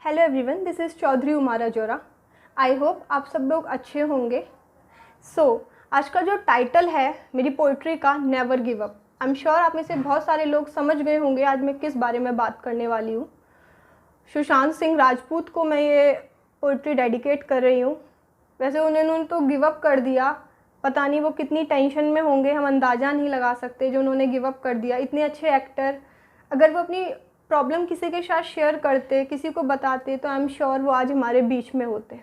Hello everyone, this is Chaudhary Umara Zohra. I hope आप सब लोग अच्छे होंगे। आज का जो टाइटल है मेरी पोइट्री का, never give up. I am sure आप में से बहुत सारे लोग समझ गए होंगे आज मैं किस बारे में बात करने वाली हूँ। सुशांत सिंह राजपूत को मैं ये पोइट्री डेडिकेट कर रही हूँ। वैसे उन्होंने तो गिव अप कर दिया, पता नहीं वो कितनी टेंशन में होंगे, हम अंदाज़ा नहीं लगा सकते जो उन्होंने गिव अप कर दिया। इतने अच्छे एक्टर, अगर वो अपनी प्रॉब्लम किसी के साथ शेयर करते, किसी को बताते, तो आई एम श्योर वो आज हमारे बीच में होते।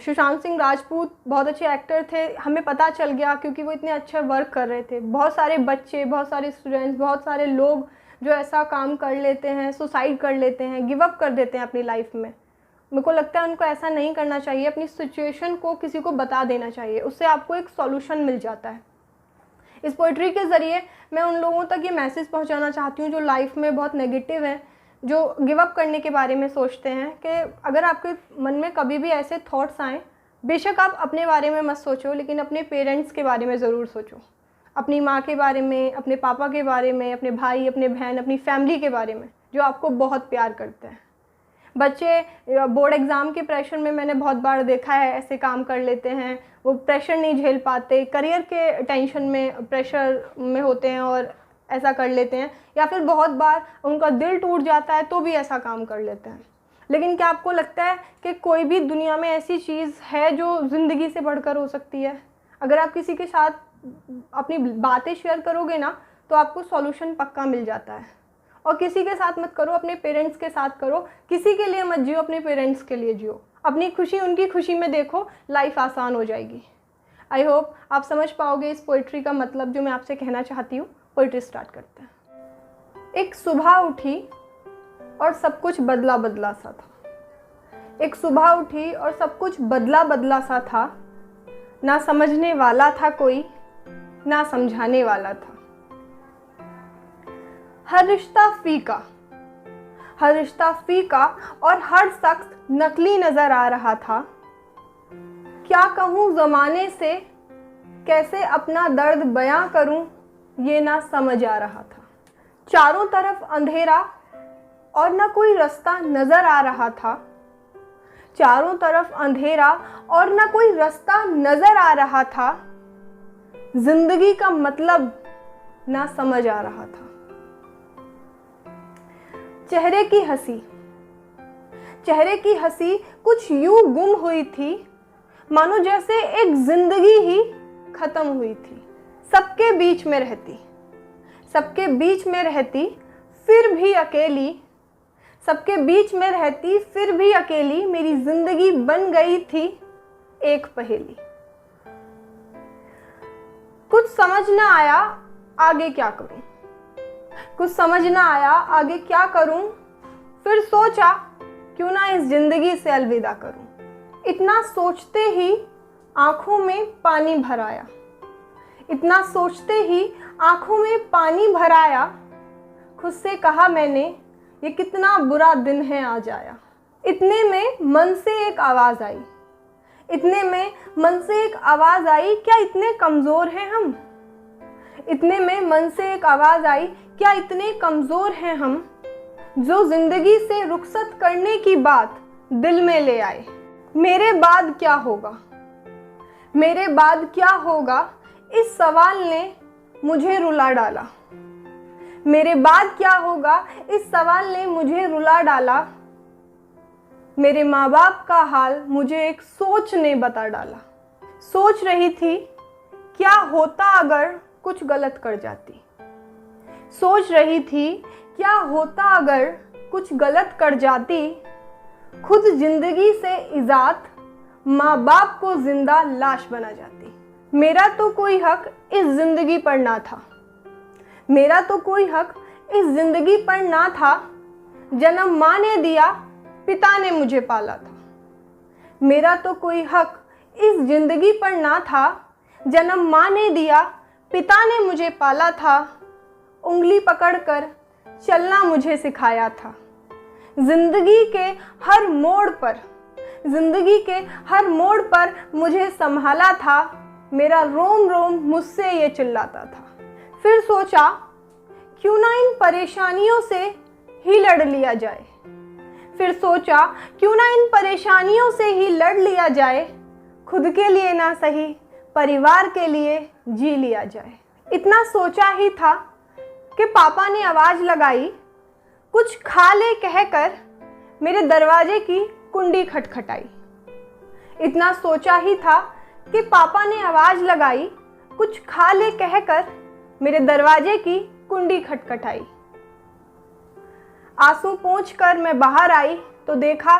सुशांत सिंह राजपूत बहुत अच्छे एक्टर थे, हमें पता चल गया क्योंकि वो इतने अच्छा वर्क कर रहे थे। बहुत सारे बच्चे, बहुत सारे स्टूडेंट्स, बहुत सारे लोग जो ऐसा काम कर लेते हैं, सुसाइड कर लेते हैं, गिव अप कर देते हैं अपनी लाइफ में। मेरे को लगता है उनको ऐसा नहीं करना चाहिए, अपनी सिचुएशन को किसी को बता देना चाहिए, उससे आपको एक सॉल्यूशन मिल जाता है। इस पोइट्री के ज़रिए मैं उन लोगों तक ये मैसेज पहुंचाना चाहती हूँ जो लाइफ में बहुत नेगेटिव हैं, जो गिव अप करने के बारे में सोचते हैं कि अगर आपके मन में कभी भी ऐसे थॉट्स आएँ, बेशक आप अपने बारे में मत सोचो, लेकिन अपने पेरेंट्स के बारे में ज़रूर सोचो। अपनी माँ के बारे में, अपने पापा के बारे में, अपने भाई, अपने बहन, अपनी फैमिली के बारे में जो आपको बहुत प्यार करते हैं। बच्चे बोर्ड एग्ज़ाम के प्रेशर में मैंने बहुत बार देखा है ऐसे काम कर लेते हैं, वो प्रेशर नहीं झेल पाते, करियर के टेंशन में, प्रेशर में होते हैं और ऐसा कर लेते हैं, या फिर बहुत बार उनका दिल टूट जाता है तो भी ऐसा काम कर लेते हैं। लेकिन क्या आपको लगता है कि कोई भी दुनिया में ऐसी चीज़ है जो ज़िंदगी से बढ़कर हो सकती है? अगर आप किसी के साथ अपनी बातें शेयर करोगे ना, तो आपको सॉल्यूशन पक्का मिल जाता है। और किसी के साथ मत करो, अपने पेरेंट्स के साथ करो। किसी के लिए मत जियो, अपने पेरेंट्स के लिए जियो। अपनी खुशी उनकी खुशी में देखो, लाइफ आसान हो जाएगी। आई होप आप समझ पाओगे इस पोइट्री का मतलब जो मैं आपसे कहना चाहती हूँ। पोइट्री स्टार्ट करते हैं। एक सुबह उठी और सब कुछ बदला बदला सा था। एक सुबह उठी और सब कुछ बदला बदला सा था। ना समझने वाला था कोई, ना समझाने वाला था। हर रिश्ता फीका और हर शख्स नकली नजर आ रहा था। क्या कहूँ ज़माने से, कैसे अपना दर्द बयां करूं, ये ना समझ आ रहा था। चारों तरफ अंधेरा और ना कोई रास्ता नजर आ रहा था। चारों तरफ अंधेरा और ना कोई रास्ता नजर आ रहा था। जिंदगी का मतलब ना समझ आ रहा था। चेहरे की हंसी कुछ यूं गुम हुई थी, मानो जैसे एक जिंदगी ही खत्म हुई थी। सबके बीच में रहती फिर भी अकेली, सबके बीच में रहती फिर भी अकेली, मेरी जिंदगी बन गई थी एक पहेली। कुछ समझ ना आया आगे क्या करूं, फिर सोचा क्यों ना इस जिंदगी से अलविदा करूं। इतना सोचते ही आंखों में पानी भर आया। खुद से कहा मैंने, ये कितना बुरा दिन है आज आया। इतने में मन से एक आवाज़ आई, क्या इतने कमज़ोर हैं हम? इतने में मन से एक आवाज़ आई, क्या इतने कमज़ोर हैं हम, जो ज़िंदगी से रुखसत करने की बात दिल में ले आए। मेरे बाद क्या होगा, इस सवाल ने मुझे रुला डाला। मेरे माँ बाप का हाल मुझे एक सोच ने बता डाला। सोच रही थी क्या होता अगर कुछ गलत कर जाती। खुद जिंदगी से इजात माँ बाप को जिंदा लाश बना जाती। मेरा तो कोई हक इस जिंदगी पर ना था, जन्म माँ ने दिया, पिता ने मुझे पाला था। मेरा तो कोई हक इस जिंदगी पर ना था, जन्म माँ ने दिया, पिता ने मुझे पाला था। उंगली पकड़कर चलना मुझे सिखाया था। जिंदगी के हर मोड़ पर मुझे संभाला था। मेरा रोम रोम मुझसे ये चिल्लाता था। फिर सोचा क्यों ना इन परेशानियों से ही लड़ लिया जाए। फिर सोचा क्यों ना इन परेशानियों से ही लड़ लिया जाए, खुद के लिए ना सही परिवार के लिए जी लिया जाए। इतना सोचा ही था कि पापा ने आवाज़ लगाई, कुछ खा ले कहकर मेरे दरवाजे की कुंडी खटखटाई। इतना सोचा ही था कि पापा ने आवाज़ लगाई, कुछ खा ले कहकर मेरे दरवाजे की कुंडी खटखटाई। आंसू पोंछकर मैं बाहर आई तो देखा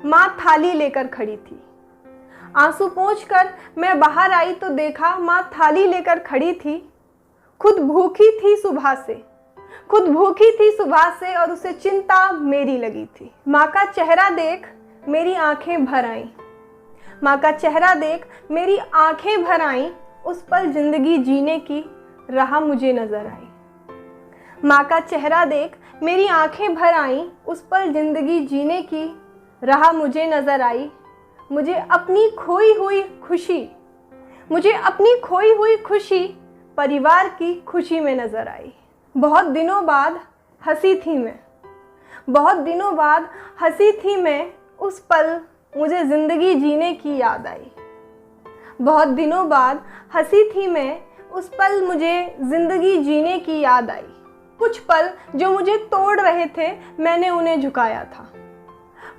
माँ थाली लेकर खड़ी थी। आंसू पोंछकर मैं बाहर आई तो देखा माँ थाली लेकर खड़ी थी। खुद भूखी थी सुबह से और उसे चिंता मेरी लगी थी। माँ का चेहरा देख मेरी आंखें भर आईं। माँ का चेहरा देख मेरी आंखें भर आईं। उस पल जिंदगी जीने की राह मुझे नजर आई। माँ का चेहरा देख मेरी आंखें भर आईं। उस पल जिंदगी जीने की राह मुझे नजर आई। मुझे अपनी खोई हुई खुशी परिवार की खुशी में नजर आई। बहुत दिनों बाद हंसी थी मैं, उस पल मुझे ज़िंदगी जीने की याद आई। बहुत दिनों बाद हंसी थी मैं, उस पल मुझे ज़िंदगी जीने की याद आई। कुछ पल जो मुझे तोड़ रहे थे मैंने उन्हें झुकाया था।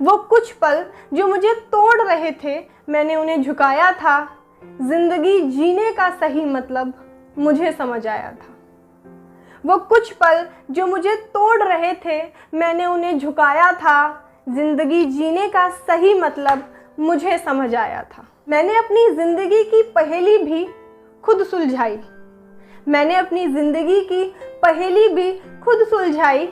वो कुछ पल जो मुझे तोड़ रहे थे मैंने उन्हें झुकाया था। ज़िंदगी जीने का सही मतलब मुझे समझ आया था। वो कुछ पल जो मुझे तोड़ रहे थे मैंने उन्हें झुकाया था। ज़िंदगी जीने का सही मतलब मुझे समझ आया था। मैंने अपनी ज़िंदगी की पहेली भी खुद सुलझाई।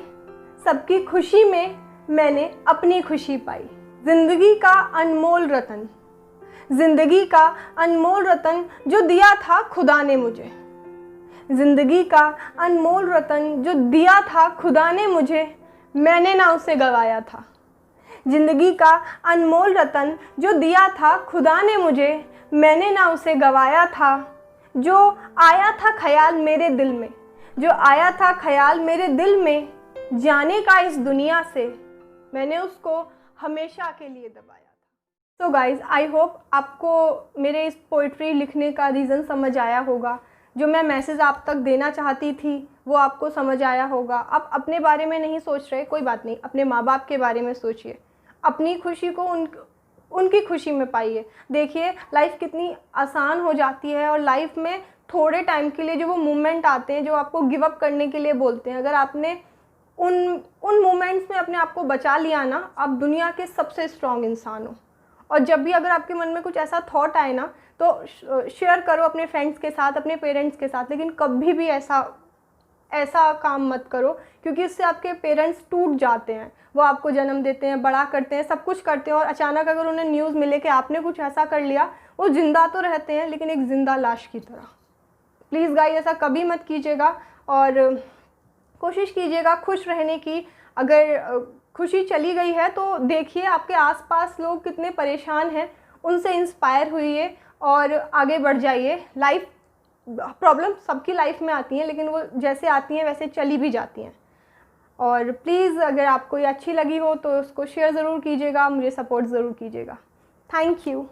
सबकी खुशी में मैंने अपनी खुशी पाई। ज़िंदगी का अनमोल रतन जो दिया था खुदा ने मुझे। ज़िंदगी का अनमोल रतन जो दिया था खुदा ने मुझे, मैंने ना उसे गवाया था। ज़िंदगी का अनमोल रतन जो दिया था खुदा ने मुझे, मैंने ना उसे गवाया था। जो आया था ख्याल मेरे दिल में जाने का इस दुनिया से, मैंने उसको हमेशा के लिए दबाया था। तो गाइज़, आई होप आपको मेरे इस पोइट्री लिखने का रीज़न समझ आया होगा। जो मैं मैसेज आप तक देना चाहती थी वो आपको समझ आया होगा। आप अपने बारे में नहीं सोच रहे, कोई बात नहीं, अपने माँ बाप के बारे में सोचिए। अपनी खुशी को उनकी खुशी में पाइए। देखिए लाइफ कितनी आसान हो जाती है, और लाइफ में थोड़े टाइम के लिए जो वो मोमेंट आते हैं जो आपको गिव अप करने के लिए बोलते हैं, अगर आपने उन मोमेंट्स में अपने आप को बचा लिया ना, आप दुनिया के सबसे स्ट्रॉन्ग इंसान हो। और जब भी अगर आपके मन में कुछ ऐसा थॉट आए ना, तो शेयर करो अपने फ्रेंड्स के साथ, अपने पेरेंट्स के साथ, लेकिन कभी भी ऐसा काम मत करो, क्योंकि इससे आपके पेरेंट्स टूट जाते हैं। वो आपको जन्म देते हैं, बड़ा करते हैं, सब कुछ करते हैं, और अचानक अगर उन्हें न्यूज़ मिले कि आपने कुछ ऐसा कर लिया, वो जिंदा तो रहते हैं लेकिन एक ज़िंदा लाश की तरह। प्लीज़ गाइस, ऐसा कभी मत कीजिएगा, और कोशिश कीजिएगा खुश रहने की। अगर खुशी चली गई है तो देखिए आपके आसपास लोग कितने परेशान हैं, उनसे इंस्पायर हुइए और आगे बढ़ जाइए। लाइफ प्रॉब्लम सबकी लाइफ में आती हैं, लेकिन वो जैसे आती हैं वैसे चली भी जाती हैं। और प्लीज़ अगर आपको ये अच्छी लगी हो तो उसको शेयर ज़रूर कीजिएगा, मुझे सपोर्ट ज़रूर कीजिएगा। Thank you.